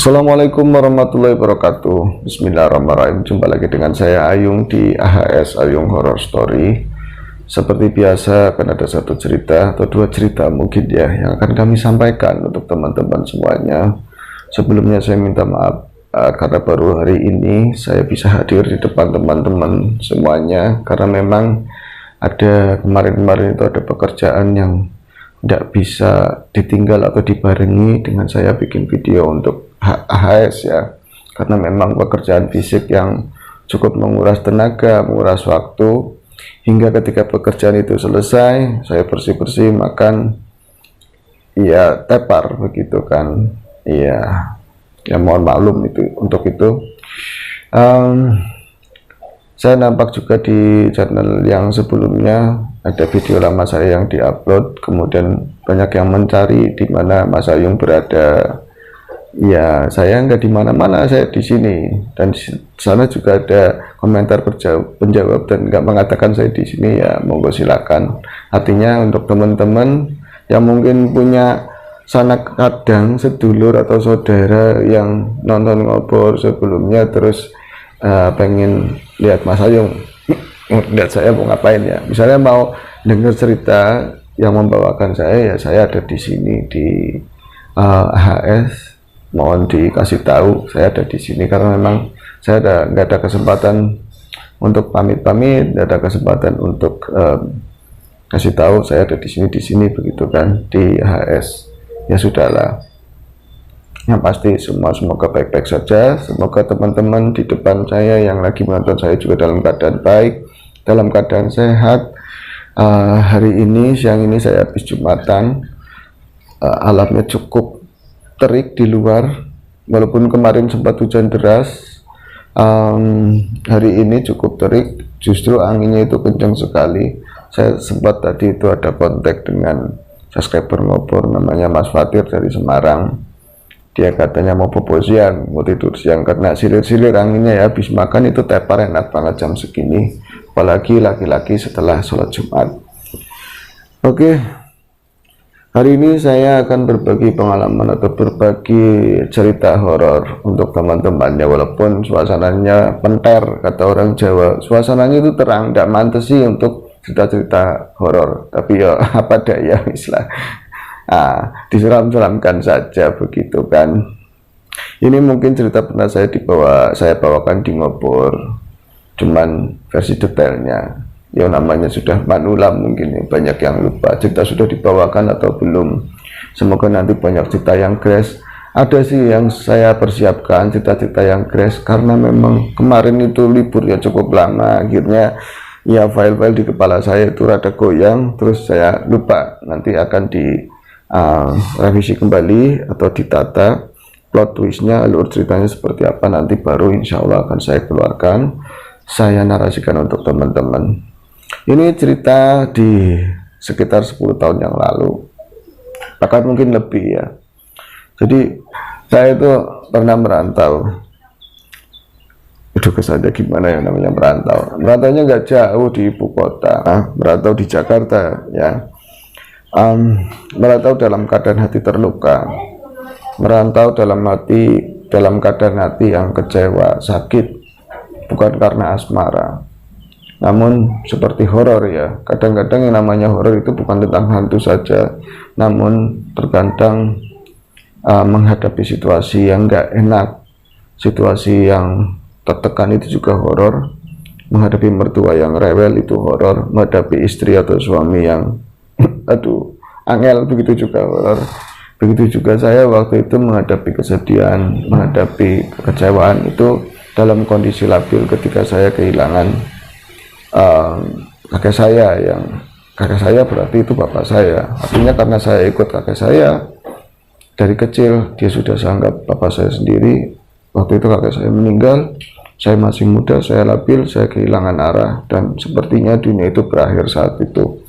Assalamualaikum warahmatullahi wabarakatuh. Bismillahirrahmanirrahim. Jumpa lagi dengan saya Ayung di AHS Ayung Horror Story. Seperti biasa akan ada satu cerita atau dua cerita mungkin ya yang akan kami sampaikan untuk teman-teman semuanya. Sebelumnya saya minta maaf karena baru hari ini saya bisa hadir di depan teman-teman semuanya, karena memang ada kemarin-kemarin itu ada pekerjaan yang tidak bisa ditinggal atau dibarengi dengan saya bikin video untuk AHS ya, karena memang pekerjaan fisik yang cukup menguras tenaga, menguras waktu, hingga ketika pekerjaan itu selesai saya bersih-bersih, makan, ya tepar begitu kan, iya ya mohon maklum itu untuk itu. Saya nampak juga di channel yang sebelumnya ada video lama saya yang diupload, kemudian banyak yang mencari di mana Mas Ayung berada. Ya, saya nggak di mana-mana, saya di sini, dan di sana juga ada komentar penjawab dan nggak mengatakan saya di sini. Ya monggo silakan. Artinya untuk teman-teman yang mungkin punya sanak kadang, sedulur atau saudara yang nonton ngobrol sebelumnya terus pengen lihat Mas Ayung, lihat saya mau ngapain ya, misalnya mau dengar cerita yang membawakan saya, ya saya ada di sini di AHS. Mohon dikasih tahu saya ada di sini, karena memang saya nggak ada kesempatan untuk pamit-pamit, nggak ada kesempatan untuk kasih tahu saya ada di sini begitu kan, di AHS. Ya sudahlah, yang pasti semoga baik-baik saja. Semoga teman-teman di depan saya yang lagi menonton saya juga dalam keadaan baik, dalam keadaan sehat. Hari ini, siang ini saya habis Jumatan, alamnya cukup terik di luar, walaupun kemarin sempat hujan deras. Hari ini cukup terik, justru anginnya itu kencang sekali. Saya sempat tadi itu ada kontak dengan subscriber ngobrol namanya Mas Fatir dari Semarang. Dia katanya mau bobo siang, mau tidur siang karena silir-silir anginnya ya. Habis makan itu tepar enak banget jam segini, apalagi laki-laki setelah sholat Jumat. Oke, hari ini saya akan berbagi pengalaman atau berbagi cerita horor untuk teman-temannya. Walaupun suasananya penter, kata orang Jawa, suasananya itu terang, tidak mantes sih untuk cerita-cerita horor, tapi ya apa daya, istilah diseram-seramkan saja begitu kan. Ini mungkin cerita pernah saya bawakan di ngobor, cuman versi detailnya ya namanya sudah manula, mungkin ya, banyak yang lupa cerita sudah dibawakan atau belum. Semoga nanti banyak cerita yang crash. Ada sih yang saya persiapkan cerita-cerita yang crash, karena memang kemarin itu libur ya cukup lama, akhirnya ya file-file di kepala saya itu rada goyang, terus saya lupa nanti akan di revisi kembali atau ditata plot twistnya, alur ceritanya seperti apa, nanti baru insya Allah akan saya keluarkan, saya narasikan untuk teman-teman. Ini cerita di sekitar 10 tahun yang lalu, bahkan mungkin lebih ya. Jadi saya itu pernah merantau. Aduh, kesannya gimana ya namanya merantau. Merantaunya nggak jauh di ibu kota, merantau di Jakarta ya. Merantau dalam keadaan hati terluka, merantau dalam keadaan hati yang kecewa, sakit, bukan karena asmara, namun seperti horor ya. Kadang-kadang yang namanya horor itu bukan tentang hantu saja, namun terkadang menghadapi situasi yang nggak enak, situasi yang tertekan itu juga horor. Menghadapi mertua yang rewel itu horor, menghadapi istri atau suami yang aduh angel, begitu juga horor. Begitu juga saya waktu itu menghadapi kesedihan, menghadapi kekecewaan itu dalam kondisi labil ketika saya kehilangan kakek saya berarti itu bapak saya. Artinya karena saya ikut kakek saya dari kecil, dia sudah sanggap bapak saya sendiri. Waktu itu kakek saya meninggal, saya masih muda, saya labil, saya kehilangan arah, dan sepertinya dunia itu berakhir saat itu.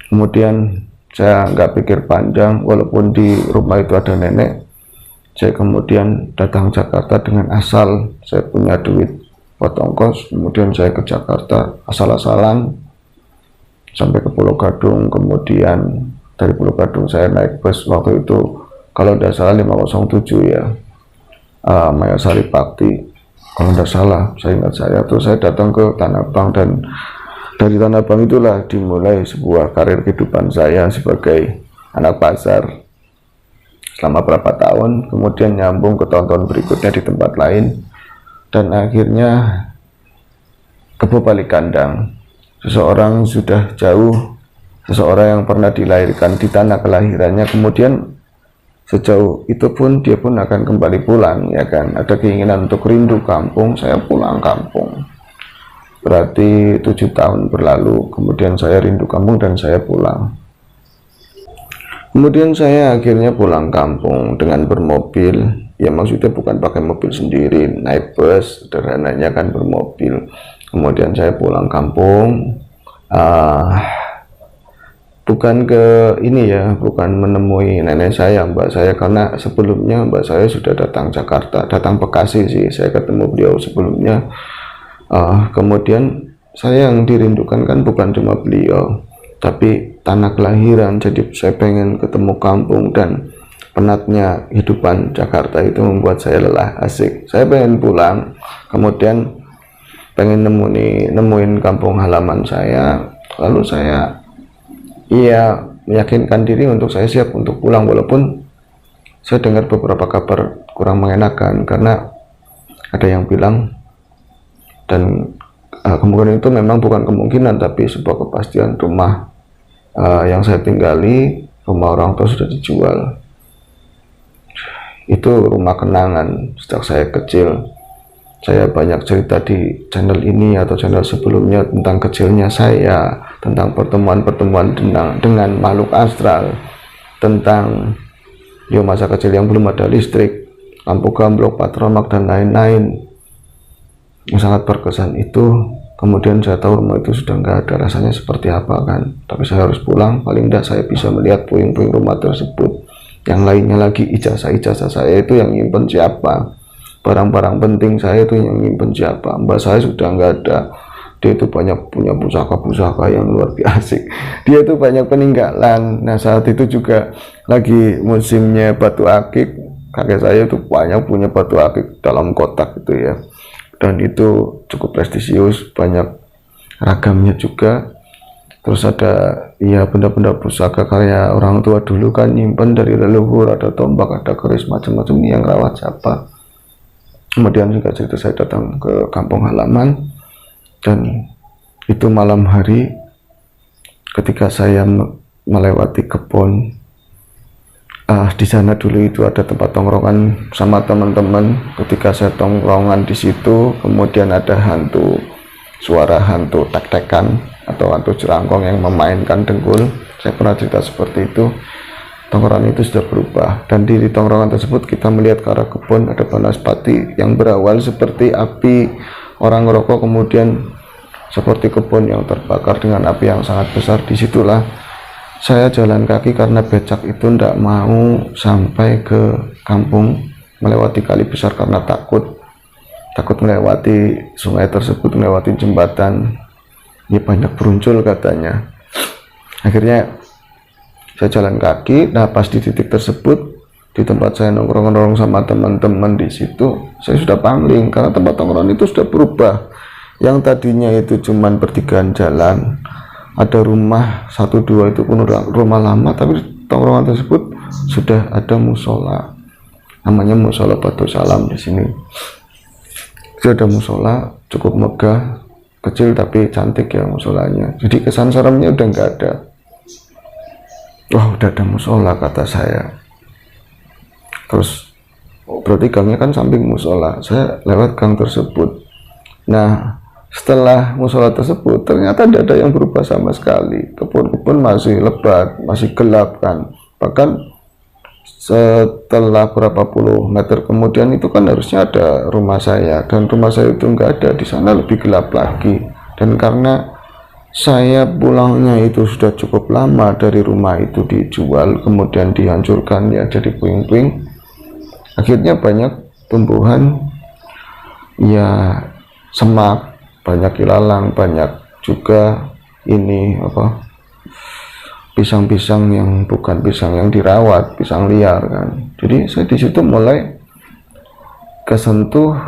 Kemudian saya nggak pikir panjang, walaupun di rumah itu ada nenek, saya kemudian datang Jakarta dengan asal saya punya duit buat ongkos. Kemudian saya ke Jakarta asal-asalan sampai ke Pulau Gadung. Kemudian dari Pulau Gadung saya naik bus waktu itu, kalau tidak salah 507 ya, Mayasari Bakti kalau tidak salah, saya ingat saya. Terus saya datang ke Tanah Abang, dan dari Tanah Abang itulah dimulai sebuah karir kehidupan saya sebagai anak pasar selama berapa tahun, kemudian nyambung ke tahun-tahun berikutnya di tempat lain, dan akhirnya Kebo Balik Kandang. Seseorang sudah jauh, seseorang yang pernah dilahirkan di tanah kelahirannya, kemudian sejauh itu pun dia pun akan kembali pulang, ya kan. Ada keinginan untuk rindu kampung, saya pulang kampung. Berarti 7 tahun berlalu, kemudian saya rindu kampung dan saya pulang. Kemudian saya akhirnya pulang kampung dengan bermobil, ya maksudnya bukan pakai mobil sendiri, naik bus, sederhananya kan bermobil. Kemudian saya pulang kampung, bukan ke ini ya, bukan menemui nenek saya, mbak saya, karena sebelumnya mbak saya sudah datang Jakarta, datang Bekasi sih, saya ketemu beliau sebelumnya. Kemudian saya yang dirindukan kan bukan cuma beliau, tapi tanah kelahiran. Jadi saya pengen ketemu kampung, dan penatnya kehidupan Jakarta itu membuat saya lelah. Asik, saya pengen pulang, kemudian pengen nemuin kampung halaman saya. Lalu saya meyakinkan diri untuk saya siap untuk pulang, walaupun saya dengar beberapa kabar kurang mengenakan, karena ada yang bilang, dan kemungkinan itu memang bukan kemungkinan tapi sebuah kepastian, rumah yang saya tinggali, rumah orang tua, sudah dijual. Itu rumah kenangan sejak saya kecil. Saya banyak cerita di channel ini atau channel sebelumnya tentang kecilnya saya, tentang pertemuan-pertemuan dengan makhluk astral, tentang masa kecil yang belum ada listrik, lampu gamblok, patromak, dan lain-lain yang sangat berkesan itu. Kemudian saya tahu rumah itu sudah nggak ada, rasanya seperti apa kan, tapi saya harus pulang, paling tidak saya bisa melihat puing-puing rumah tersebut. Yang lainnya lagi, ijazah-ijazah saya itu yang nyimpen siapa, barang-barang penting saya itu yang nyimpen siapa. Mbak saya sudah nggak ada, dia itu banyak punya pusaka-pusaka yang luar biasa, dia itu banyak peninggalan. Nah saat itu juga lagi musimnya batu akik, kakek saya itu banyak punya batu akik dalam kotak gitu ya, dan itu cukup prestisius, banyak ragamnya juga. Terus ada benda-benda pusaka karya orang tua dulu kan, nyimpen dari leluhur, ada tombak, ada keris, macam-macam. Yang rawat siapa. Kemudian juga cerita saya datang ke kampung halaman, dan itu malam hari ketika saya melewati kebun. Di sana dulu itu ada tempat tongkrongan sama teman-teman. Ketika saya tongkrongan di situ, kemudian ada suara hantu tek-tekan atau hantu jerangkong yang memainkan dengkul. Saya pernah cerita seperti itu. Tongkrongan itu sudah berubah, dan di tongkrongan tersebut kita melihat ke arah kebun, ada banaspati yang berawal seperti api orang ngerokok, kemudian seperti kebun yang terbakar dengan api yang sangat besar. Disitulah saya jalan kaki karena becak itu tidak mau sampai ke kampung, melewati kali besar karena takut melewati sungai tersebut, melewati jembatan. Ini banyak beruncul katanya. Akhirnya saya jalan kaki. Nah pas di titik tersebut, di tempat saya nongkrong-nongkrong sama teman-teman di situ, saya sudah pangling karena tempat nongkrong itu sudah berubah. Yang tadinya itu cuman pertigaan jalan, ada rumah 1-2 itu pun rumah lama, tapi tongkrongan tersebut sudah ada musola, namanya musola Batu Salam di sini. Itu ada musola cukup megah, kecil tapi cantik ya musolanya. Jadi kesan seremnya udah nggak ada. Wah udah ada musola kata saya. Terus berarti gangnya kan samping musola. Saya lewat gang tersebut. Nah setelah musola tersebut ternyata tidak ada yang berubah sama sekali. Kebun-kebun masih lebat, masih gelap kan. Bahkan setelah berapa puluh meter kemudian itu kan harusnya ada rumah saya, dan rumah saya itu nggak ada. Di sana lebih gelap lagi. Dan karena saya pulangnya itu sudah cukup lama, dari rumah itu dijual kemudian dihancurkan ya jadi puing-puing, akhirnya banyak tumbuhan ya semak, banyak ilalang, banyak juga ini pisang-pisang yang bukan pisang yang dirawat, pisang liar kan. Jadi saya di situ mulai kesentuh,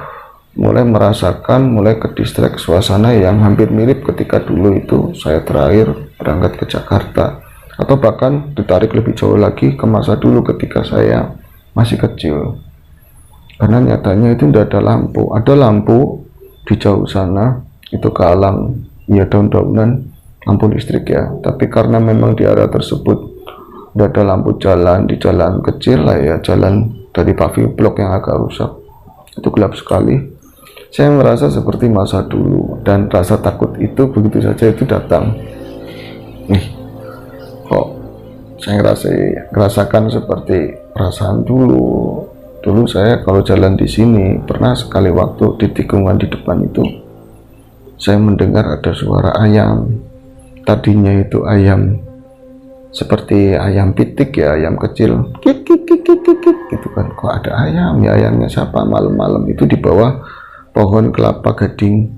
mulai merasakan, mulai ke distract suasana yang hampir mirip ketika dulu itu saya terakhir berangkat ke Jakarta, atau bahkan ditarik lebih jauh lagi ke masa dulu ketika saya masih kecil. Karena nyatanya itu tidak ada lampu, ada lampu di jauh sana itu ke alam ya, daun-daunan, lampu listrik ya, tapi karena memang di area tersebut tidak ada lampu jalan, di jalan kecil lah ya, jalan dari paving blok yang agak rusak, itu gelap sekali. Saya merasa seperti masa dulu, dan rasa takut itu begitu saja itu datang. Kok saya ngerasakan seperti perasaan dulu. Dulu saya kalau jalan di sini pernah sekali waktu di tikungan di depan itu saya mendengar ada suara ayam. Tadinya itu ayam seperti ayam pitik ya, ayam kecil, kik kik kik kik kik kik gitu kan. Kok ada ayam ya, ayamnya siapa malam-malam itu di bawah pohon kelapa gading.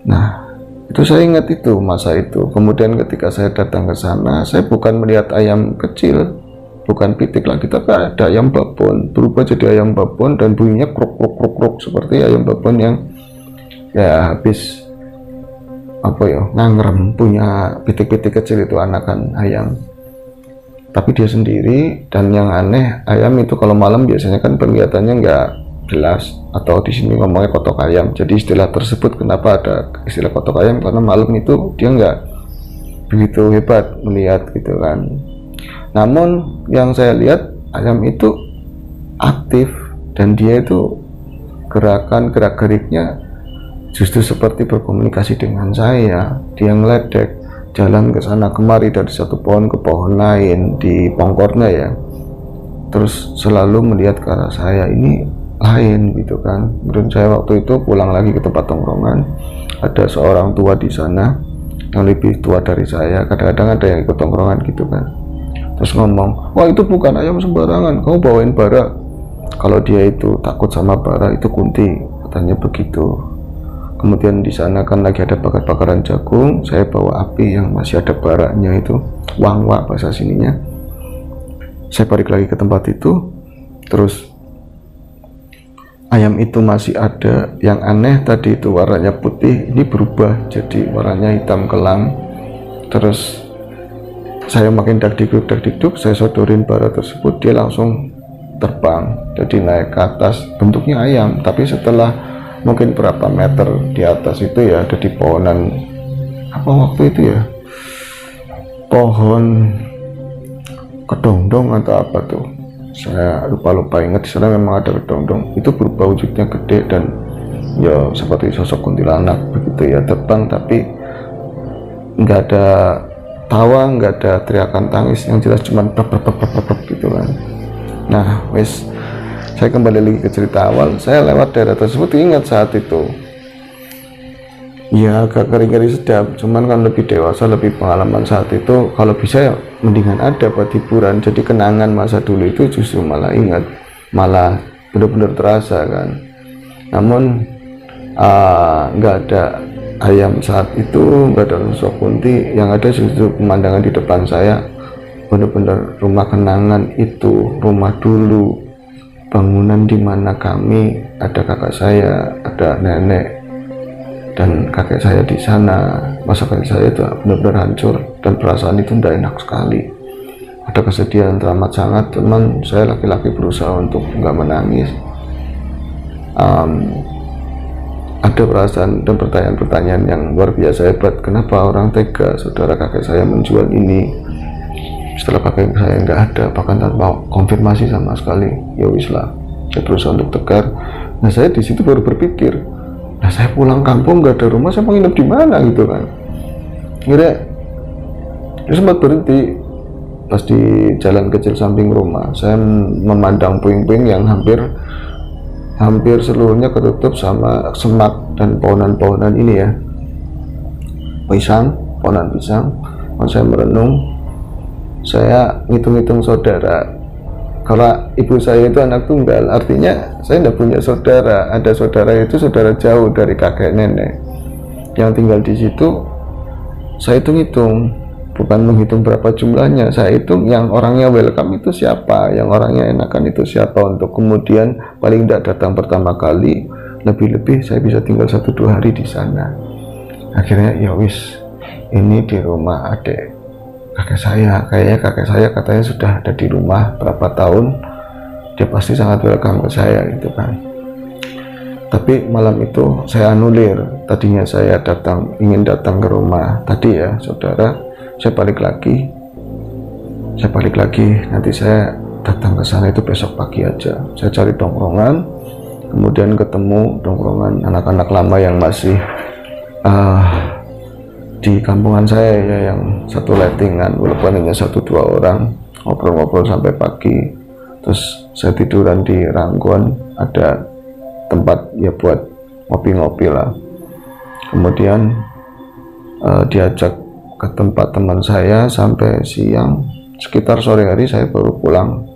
Nah, itu saya ingat itu masa itu. Kemudian ketika saya datang ke sana, saya bukan melihat ayam kecil, bukan pitik lagi, tapi ada ayam babon, berubah jadi ayam babon dan bunyinya kruk kruk kruk kruk seperti ayam babon yang ya habis apa ya, ngangrem, punya pitik-pitik kecil itu, anakan ayam, tapi dia sendiri. Dan yang aneh, ayam itu kalau malam biasanya kan penglihatannya nggak jelas, atau di sini ngomongnya kotok ayam. Jadi istilah tersebut, kenapa ada istilah kotok ayam, karena malam itu dia nggak begitu hebat melihat gitu kan. Namun yang saya lihat, ayam itu aktif dan dia itu gerakan gerak-geriknya justru seperti berkomunikasi dengan saya. Dia ngeledek, jalan ke sana kemari dari satu pohon ke pohon lain di pongkornya ya, terus selalu melihat ke arah saya. Ini lain gitu kan. Kemudian saya waktu itu pulang lagi ke tempat tongkrongan, ada seorang tua di sana yang lebih tua dari saya, kadang-kadang ada yang ikut tongkrongan gitu kan, terus ngomong, wah itu bukan ayam sembarangan, kamu bawain bara. Kalau dia itu takut sama bara, itu kunti, katanya begitu. Kemudian di sana kan lagi ada bakar-bakaran jagung, saya bawa api yang masih ada baraknya itu, wangwa bahasa sininya. Saya balik lagi ke tempat itu, terus ayam itu masih ada. Yang aneh tadi itu warnanya putih, ini berubah jadi warnanya hitam kelang. Terus saya makin dakdikduk, saya sodorin bara tersebut, dia langsung terbang, jadi naik ke atas, bentuknya ayam, tapi setelah mungkin berapa meter di atas itu ya, ada di pohonan apa waktu itu ya, pohon kedongdong atau apa tuh, saya lupa ingat. Di sana memang ada kedongdong, itu berubah wujudnya gede dan ya seperti sosok kuntilanak begitu ya, terbang, tapi nggak ada tawa, nggak ada teriakan tangis, yang jelas cuman pep gitu kan. Nah wes, saya kembali lagi ke cerita awal. Saya lewat daerah tersebut, ingat saat itu ya agak ngeri-ngeri sedap, cuman kan lebih dewasa, lebih pengalaman saat itu. Kalau bisa ya mendingan ada buat hiburan, jadi kenangan masa dulu itu justru malah ingat, malah benar-benar terasa kan. Namun nggak ada ayam saat itu, nggak ada sosok kunti, yang ada justru pemandangan di depan saya, benar-benar rumah kenangan itu, rumah dulu, bangunan di mana kami, ada kakak saya, ada nenek dan kakek saya di sana. Masa kakek saya itu benar-benar hancur, dan perasaan itu tidak enak sekali. Ada kesedihan teramat sangat, teman saya laki-laki berusaha untuk nggak menangis. Ada perasaan dan pertanyaan-pertanyaan yang luar biasa hebat. Kenapa orang tega saudara kakek saya menjual ini setelah kakek saya nggak ada, bahkan tanpa konfirmasi sama sekali? Ya wis lah, saya berusaha untuk tegar. Nah saya di situ baru berpikir, nah saya pulang kampung nggak ada rumah, saya mau nginep di mana gitu kan. Akhirnya saya sempat berhenti pas di jalan kecil samping rumah. Saya memandang puing-puing yang hampir seluruhnya ketutup sama semak dan pohonan-pohonan ini ya, pohonan pisang. Kalau saya merenung, saya ngitung-ngitung saudara. Kalau ibu saya itu anak tunggal, artinya saya tidak punya saudara. Ada saudara itu saudara jauh dari kakek nenek yang tinggal di situ. Saya hitung-hitung bukan menghitung berapa jumlahnya, saya hitung yang orangnya welcome itu siapa, yang orangnya enakan itu siapa, untuk kemudian paling tidak datang pertama kali, lebih-lebih saya bisa tinggal 1-2 hari di sana. Akhirnya ya wis, ini di rumah adik kakek saya, kayaknya kakek saya katanya sudah ada di rumah berapa tahun, dia pasti sangat welcome ke saya gitu kan. Tapi malam itu saya anulir, tadinya saya ingin datang ke rumah tadi ya saudara, saya balik lagi, nanti saya datang ke sana itu besok pagi aja. Saya cari tongkrongan, kemudian ketemu tongkrongan anak-anak lama yang masih di kampungan saya ya, yang satu lettingan, walaupun hanya 1-2 orang, ngobrol-ngobrol sampai pagi. Terus saya tiduran di Ranggon, ada tempat ya buat ngopi-ngopi lah. Kemudian diajak ke tempat teman saya sampai siang, sekitar sore hari saya baru pulang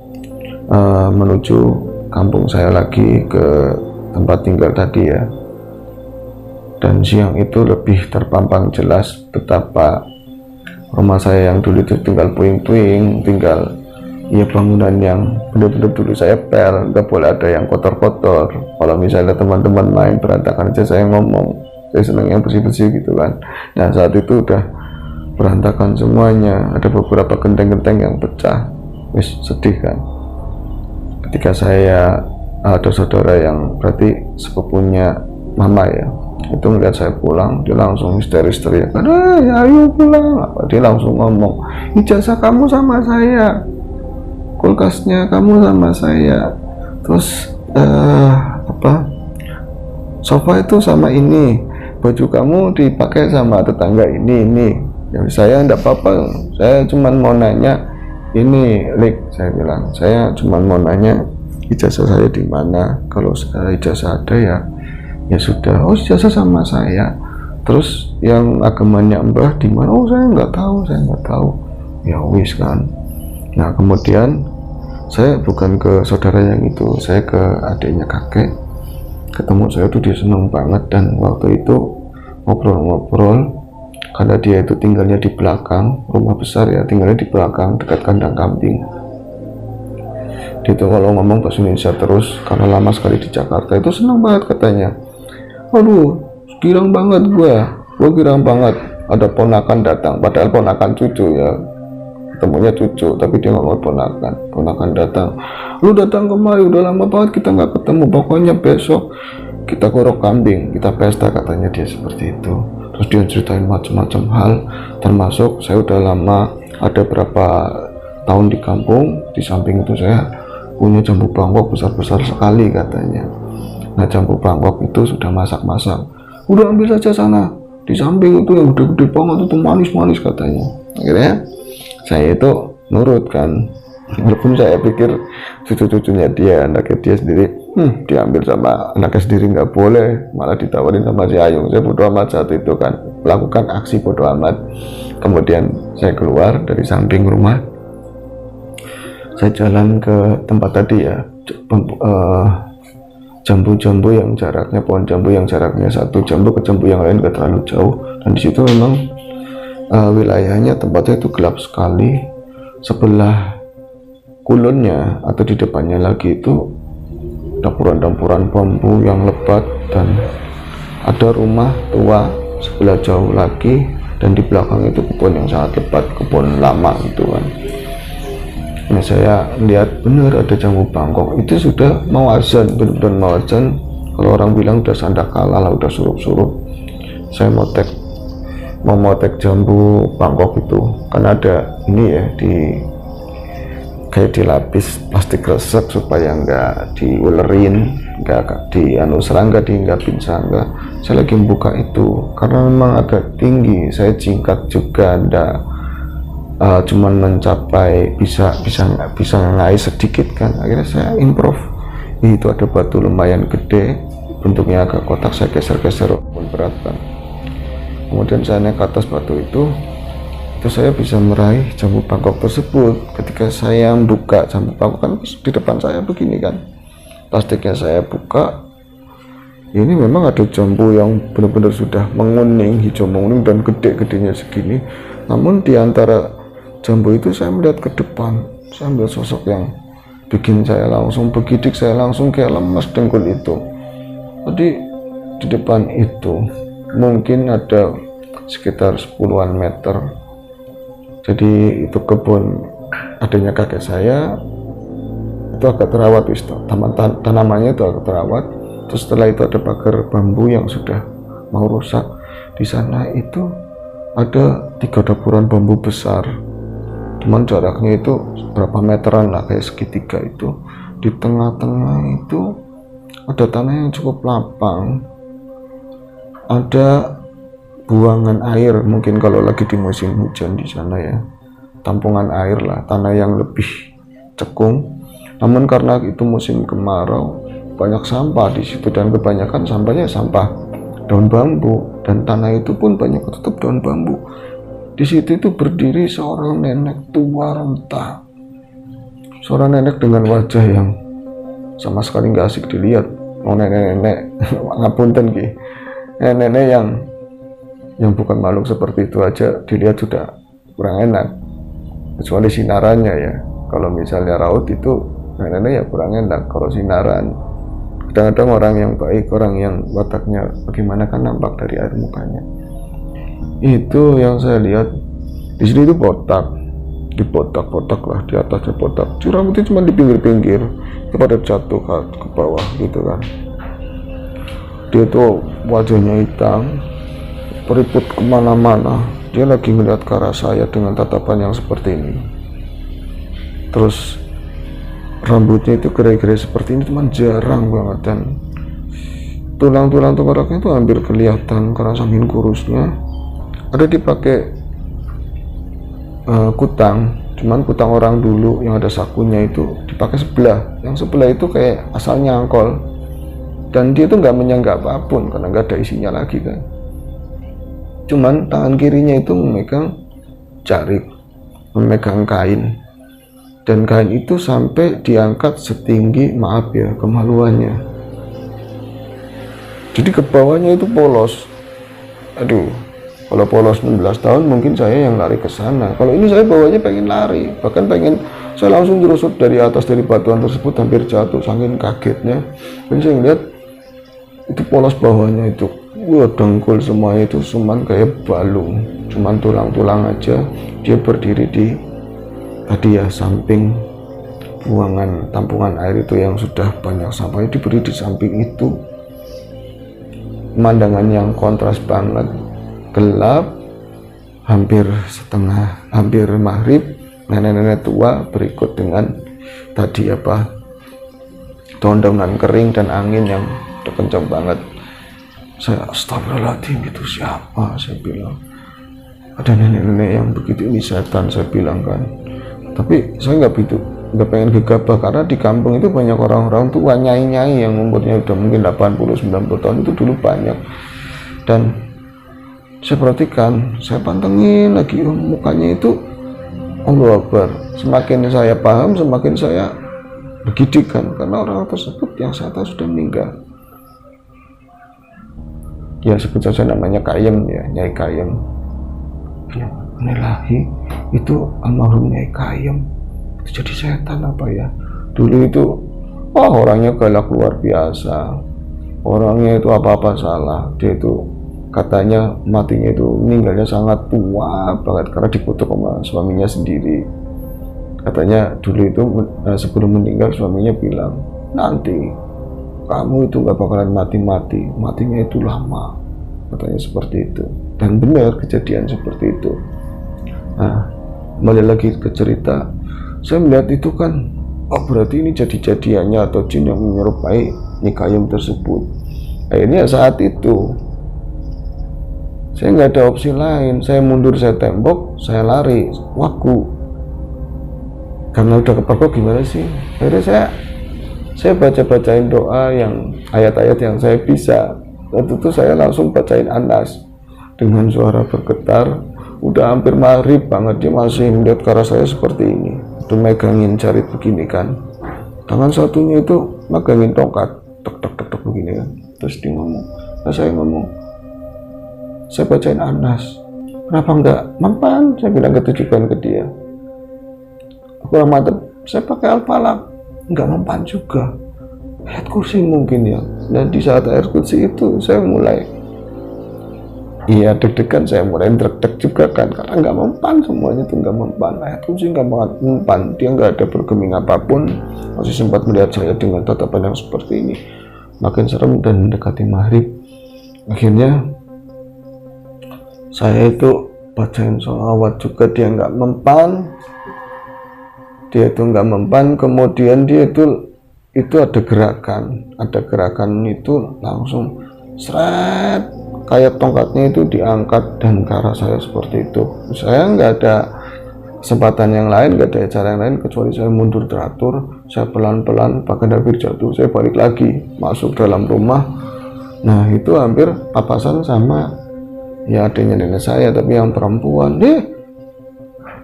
menuju kampung saya lagi ke tempat tinggal tadi ya. Dan siang itu lebih terpampang jelas betapa rumah saya yang dulu itu tinggal puing-puing, tinggal ya bangunan yang benar-benar dulu saya pel, nggak boleh ada yang kotor-kotor. Kalau misalnya teman-teman main berantakan aja saya ngomong, saya senang yang bersih-bersih gitu kan. Nah saat itu udah berantakan semuanya, ada beberapa genteng-genteng yang pecah, wis sedih kan. Ketika saya ada saudara yang berarti sepupunya mama ya, itu melihat saya pulang, dia langsung histeris teriak, ayo pulang. Dia langsung ngomong, ijazah kamu sama saya, kulkasnya kamu sama saya, terus sofa itu sama ini, baju kamu dipakai sama tetangga ini. Ya saya enggak apa-apa, saya cuma mau nanya ini, Lik, saya bilang, saya cuma mau nanya ijazah saya di mana, kalau ijazah ada ya sudah. Oh, ijazah sama saya. Terus yang agamanya Mbah di mana? Oh, saya nggak tahu. Ya wis kan. Nah kemudian saya bukan ke saudara yang itu, saya ke adiknya kakek. Ketemu saya tuh dia senang banget, dan waktu itu ngobrol-ngobrol, karena dia itu tinggalnya di belakang, rumah besar ya, tinggalnya di belakang dekat kandang kambing. Dia tuh kalau ngomong bahasa Indonesia terus, karena lama sekali di Jakarta, itu senang banget katanya. Aduh, girang banget gua girang banget ada ponakan datang, padahal ponakan cucu ya, ketemunya cucu, tapi dia ngomong ponakan datang. Lu datang kemari, udah lama banget kita nggak ketemu, pokoknya besok kita korok kambing, kita pesta, katanya dia seperti itu. Terus dia ceritain macam-macam hal, termasuk saya udah lama, ada berapa tahun di kampung, di samping itu saya punya jambu bangkok besar-besar sekali katanya. Nah jambu bangkok itu sudah masak-masak, udah ambil saja sana, di samping itu yang gede-gede banget itu manis-manis katanya. Akhirnya saya itu nurut kan, walaupun saya pikir cucu-cucunya dia, anaknya dia sendiri, diambil sama anaknya sendiri nggak boleh, malah ditawarin sama si Ayung. Saya bodo amat saat itu kan, melakukan aksi bodo amat. Kemudian saya keluar dari samping rumah, saya jalan ke tempat tadi ya, jambu-jambu yang jaraknya, pohon jambu yang jaraknya satu jambu ke jambu yang lain gak terlalu jauh, dan disitu memang wilayahnya, tempatnya itu gelap sekali. Sebelah kulunnya atau di depannya lagi itu dampuran-dampuran bambu yang lebat, dan ada rumah tua sebelah jauh lagi, dan di belakang itu kebun yang sangat lebat, kebun lama gitu kan. Nah saya lihat bener ada jambu bangkok, itu sudah mau azan, bener-bener mau azan. Kalau orang bilang udah sandakala lah, udah surup-surup. Saya mau motek jambu bangkok itu, karena ada ini ya, kayak dilapis plastik resek supaya nggak diulerin, nggak serangga diinggapin serangga. Saya lagi membuka itu karena memang agak tinggi, saya jingkat juga, cuman mencapai bisa ngais sedikit kan. Akhirnya saya improv, itu ada batu lumayan gede, bentuknya agak kotak, saya geser-geser pun berat kan. Kemudian saya naik ke atas batu itu saya bisa meraih jambu bangkok tersebut. Ketika saya buka jambu bangkok kan di depan saya begini kan, plastiknya saya buka, ini memang ada jambu yang benar-benar sudah menguning, hijau menguning dan gede-gedenya segini. Namun di antara jambu itu saya melihat ke depan, saya melihat sosok yang bikin saya langsung begidik, saya langsung kayak lemas dengkul itu. Jadi di depan itu mungkin ada sekitar 10-an meter. Jadi itu kebun adanya kakek saya, itu agak terawat, tanamannya itu agak terawat. Terus setelah itu ada pagar bambu yang sudah mau rusak. Di sana itu ada 3 dapuran bambu besar, cuman jaraknya itu berapa meteran lah, kayak segitiga itu. Di tengah-tengah itu ada tanah yang cukup lapang, ada buangan air, mungkin kalau lagi di musim hujan di sana ya, tampungan air lah, tanah yang lebih cekung. Namun karena itu musim kemarau, banyak sampah di situ, dan kebanyakan sampahnya sampah daun bambu, dan tanah itu pun banyak tetap daun bambu. Di situ itu berdiri seorang nenek tua renta, seorang nenek dengan wajah yang sama sekali nggak asik dilihat. Mau nenek-nenek ngapunten ki, nenek yang bukan makhluk seperti itu aja dilihat sudah kurang enak, kecuali sinarannya ya. Kalau misalnya raut itu nenek-nenek ya kurang enak. Kalau sinaran, kadang-kadang orang yang baik, orang yang wataknya bagaimana kan nampak dari air mukanya. Itu yang saya lihat. Di sini itu botak, di botak-botak lah, di atasnya botak. Curang itu cuma di pinggir-pinggir, kepada jatuh ke bawah gitu kan. Dia tuh wajahnya hitam, periput kemana-mana. Dia lagi melihat ke arah saya dengan tatapan yang seperti ini. Terus rambutnya itu gerai-gerai seperti ini, cuman jarang banget, dan tulang-tulang tengkoraknya itu hampir kelihatan karena saking kurusnya. Ada dipakai kutang, cuman kutang orang dulu yang ada sakunya itu dipakai sebelah, yang sebelah itu kayak asal nyangkol, dan dia itu nggak menyangka apapun karena nggak ada isinya lagi kan. Cuman tangan kirinya itu memegang jarik, memegang kain, dan kain itu sampai diangkat setinggi, maaf ya kemaluannya, jadi ke bawahnya itu polos. Aduh, kalau polos 16 tahun mungkin saya yang lari ke sana. Kalau ini saya bawahnya pengen lari, bahkan pengen saya langsung jerusut dari atas, dari batuan tersebut, hampir jatuh saking kagetnya. Dan saya lihat itu polos bawahnya itu, wah dengkul semuanya itu cuman kayak balung, cuman tulang-tulang aja. Dia berdiri di tadi ya samping buangan tampungan air itu yang sudah banyak sampahnya, diberi di samping itu. Pemandangan yang kontras banget, gelap, hampir maghrib. Nenek-nenek tua berikut dengan tadi daun-daunan kering dan angin yang udah kencang banget. Saya astagfirullahaladzim, itu siapa? Saya bilang ada nenek-nenek yang begitu, ini setan, saya bilang kan. Tapi saya nggak pengen gegabah, karena di kampung itu banyak orang-orang tua, nyai-nyai yang umurnya udah mungkin 80-90 tahun itu dulu banyak. Dan saya perhatikan, saya pantengin lagi, mukanya itu Allahu Akbar. Semakin saya paham, semakin saya begidik kan, karena orang tersebut yang saya tahu sudah meninggal. Ya sebut saja namanya Kayem ya, Nyai Kayem. Ya, Nelahi itu almarhum Nyai Kayem itu jadi setan apa ya? Dulu itu wah orangnya galak luar biasa, orangnya itu apa-apa salah. Dia itu katanya matinya itu meninggalnya sangat tua banget karena dikutuk sama suaminya sendiri. Katanya dulu itu sebelum meninggal suaminya bilang, nanti kamu itu gak bakalan matinya itu lama, katanya seperti itu. Dan benar kejadian seperti itu. Nah, kembali lagi ke cerita, saya melihat itu kan, oh berarti ini jadi-jadiannya atau jin yang menyerupai Nyai Kayem tersebut. Akhirnya saat itu saya nggak ada opsi lain, saya mundur, saya tembok, saya lari, waku. Karena udah kepakok gimana sih? Akhirnya saya bacain doa yang ayat-ayat yang saya bisa. Waktu itu saya langsung bacain Anas dengan suara bergetar. Udah hampir maghrib banget, dia masih melihat ke arah saya seperti ini. Udah megangin jarit begini kan. Tangan satunya itu megangin tongkat, tek tek tek tek begini kan. Terus dia ngomong, saya ngomong, saya bacain Anas, kenapa enggak mempan? Saya bilang ketujukan ke dia. Aku mantep, saya pakai Al-Falaq, enggak mempan juga. Ayat kursi mungkin ya. Dan di saat ayat kursi itu saya mulai deg-degan, saya mulai deg-deg juga kan, karena nggak mempan, semuanya itu nggak mempan. Ayat kursi nggak mempan, dia nggak ada bergeming apapun, masih sempat melihat saya dengan tatapan yang seperti ini. Makin serem dan mendekati maghrib, akhirnya saya itu bacain sholawat juga, dia nggak mempan, kemudian dia itu ada gerakan itu langsung seret, kayak tongkatnya itu diangkat dan ke arah saya seperti itu. Saya nggak ada kesempatan yang lain, nggak ada cara yang lain kecuali saya mundur teratur, saya pelan-pelan, bahkan hampir jatuh, saya balik lagi masuk dalam rumah. Nah itu hampir papasan sama ya adanya nenek saya, tapi yang perempuan.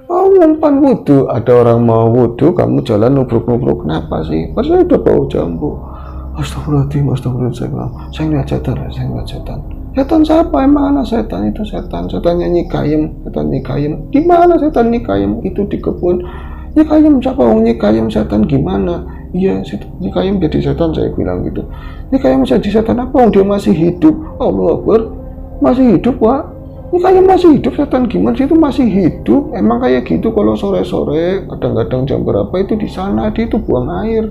Mau umpan wudhu, ada orang mau wudhu, kamu jalan nubruk-nubruk, kenapa sih? Pas saya udah bau jambu. Astagfirullahaladzim, saya ngeliat setan. Setan siapa? Emang anak setan? Itu setan nyanyi kayem. Di mana setan nyikayem? Itu di kebun. Nyikayem siapa? Nyikayem setan gimana? Iya, nyikayem jadi setan, saya bilang gitu. Nyikayem jadi setan apa? Dia masih hidup. Allah Akbar, masih hidup, Pak. Ini kayak masih hidup, setan gimana sih? Itu masih hidup. Emang kayak gitu kalau sore-sore kadang-kadang jam berapa itu di sana dia itu buang air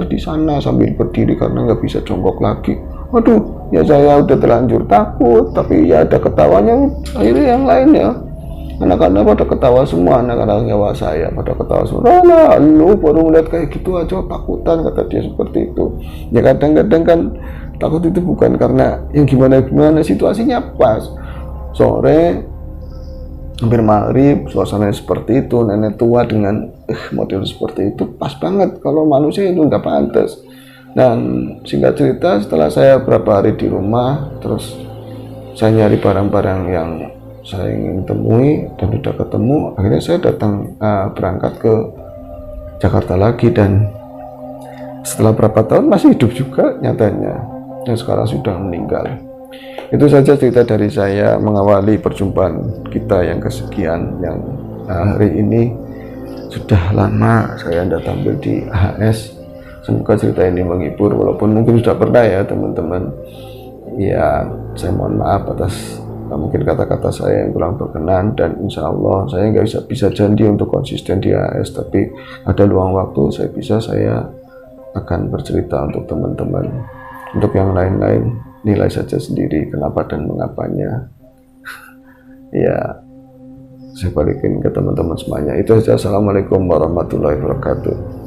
di sana sambil berdiri karena nggak bisa jongkok lagi. Waduh, ya saya udah terlanjur takut, tapi ya ada ketawanya. Akhirnya yang lain ya, anak-anak pada ketawa semua, anak-anak nyawa saya pada ketawa semua. Lu baru melihat kayak gitu aja takutan, kata dia seperti itu. Ya kadang-kadang kan takut itu bukan karena yang gimana situasinya pas. Sore hampir maghrib, suasananya seperti itu, nenek tua dengan model seperti itu pas banget. Kalau manusia itu nggak pantas. Dan singkat cerita, setelah saya berapa hari di rumah, terus saya nyari barang-barang yang saya ingin temui dan udah ketemu, akhirnya saya berangkat ke Jakarta lagi, dan setelah berapa tahun masih hidup juga nyatanya, dan sekarang sudah meninggal. Itu saja cerita dari saya mengawali perjumpaan kita yang kesekian, yang hari ini sudah lama saya tidak tampil di AHS. Semoga cerita ini menghibur, walaupun mungkin sudah pernah ya teman-teman. Ya, saya mohon maaf atas mungkin kata-kata saya yang kurang berkenan, dan insya Allah saya nggak bisa janji untuk konsisten di AHS, tapi ada luang waktu saya akan bercerita untuk teman-teman. Untuk yang lain-lain nilai saja sendiri kenapa dan mengapanya. Ya, saya balikin ke teman-teman semuanya. Itu saja. Assalamualaikum warahmatullahi wabarakatuh.